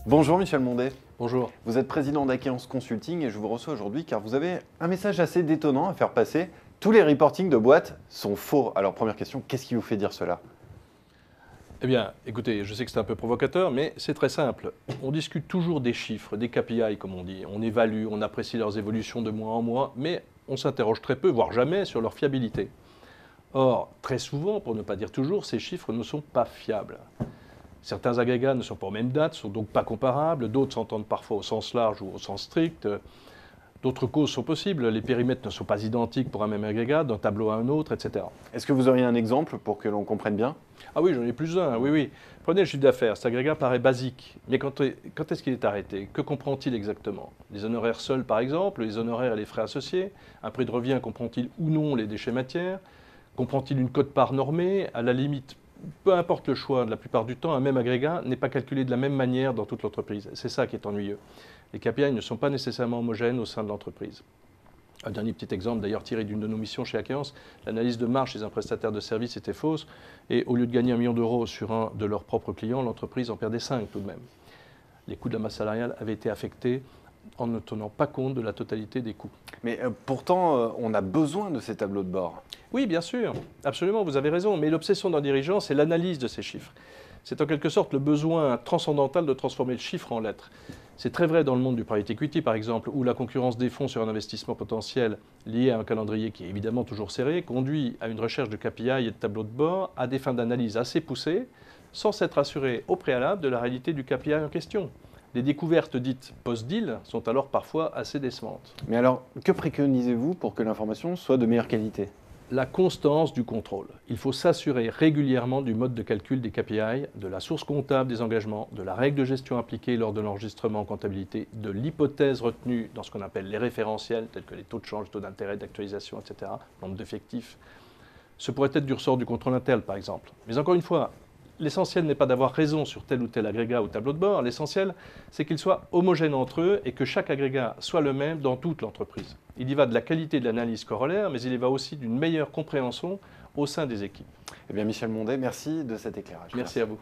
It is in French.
Bonjour Michel Mondet. Bonjour. Vous êtes président d'Aquéance Consulting et je vous reçois aujourd'hui car vous avez un message assez détonnant à faire passer. Tous les reportings de boîtes sont faux. Alors première question, qu'est-ce qui vous fait dire cela? Eh bien, écoutez, je sais que c'est un peu provocateur, mais c'est très simple. On discute toujours des chiffres, des KPI comme on dit. On évalue, on apprécie leurs évolutions de mois en mois, mais on s'interroge très peu, voire jamais, sur leur fiabilité. Or, très souvent, pour ne pas dire toujours, ces chiffres ne sont pas fiables. Certains agrégats ne sont pas aux mêmes dates, sont donc pas comparables, d'autres s'entendent parfois au sens large ou au sens strict. D'autres causes sont possibles, les périmètres ne sont pas identiques pour un même agrégat, d'un tableau à un autre, etc. Est-ce que vous auriez un exemple pour que l'on comprenne bien? Ah oui, j'en ai plus d'un, oui. Prenez le chiffre d'affaires, cet agrégat paraît basique, mais quand est-ce qu'il est arrêté? Que comprend-il exactement? Les honoraires seuls par exemple, les honoraires et les frais associés? Un prix de revient comprend-il ou non les déchets matières? Comprend-il une quote-part normée? À la limite, peu importe le choix, de la plupart du temps, un même agrégat n'est pas calculé de la même manière dans toute l'entreprise. C'est ça qui est ennuyeux. Les KPI ne sont pas nécessairement homogènes au sein de l'entreprise. Un dernier petit exemple, d'ailleurs tiré d'une de nos missions chez Aquéance, l'analyse de marge chez un prestataire de service était fausse et au lieu de gagner 1 million d'euros sur un de leurs propres clients, l'entreprise en perdait 5 tout de même. Les coûts de la masse salariale avaient été affectés en ne tenant pas compte de la totalité des coûts. Mais pourtant, on a besoin de ces tableaux de bord. Oui, bien sûr, absolument, vous avez raison, mais l'obsession d'un dirigeant, c'est l'analyse de ces chiffres. C'est en quelque sorte le besoin transcendantal de transformer le chiffre en lettres. C'est très vrai dans le monde du private equity, par exemple, où la concurrence des fonds sur un investissement potentiel lié à un calendrier qui est évidemment toujours serré conduit à une recherche de KPI et de tableaux de bord à des fins d'analyse assez poussées, sans s'être assuré au préalable de la réalité du KPI en question. Les découvertes dites post-deal sont alors parfois assez décevantes. Mais alors, que préconisez-vous pour que l'information soit de meilleure qualité? La constance du contrôle. Il faut s'assurer régulièrement du mode de calcul des KPI, de la source comptable des engagements, de la règle de gestion appliquée lors de l'enregistrement en comptabilité, de l'hypothèse retenue dans ce qu'on appelle les référentiels, tels que les taux de change, taux d'intérêt, d'actualisation, etc., nombre d'effectifs. Ce pourrait être du ressort du contrôle interne, par exemple. Mais encore une fois, l'essentiel n'est pas d'avoir raison sur tel ou tel agrégat ou tableau de bord. L'essentiel, c'est qu'ils soient homogènes entre eux et que chaque agrégat soit le même dans toute l'entreprise. Il y va de la qualité de l'analyse corollaire, mais il y va aussi d'une meilleure compréhension au sein des équipes. Eh bien Michel Mondet, merci de cet éclairage. Merci à vous.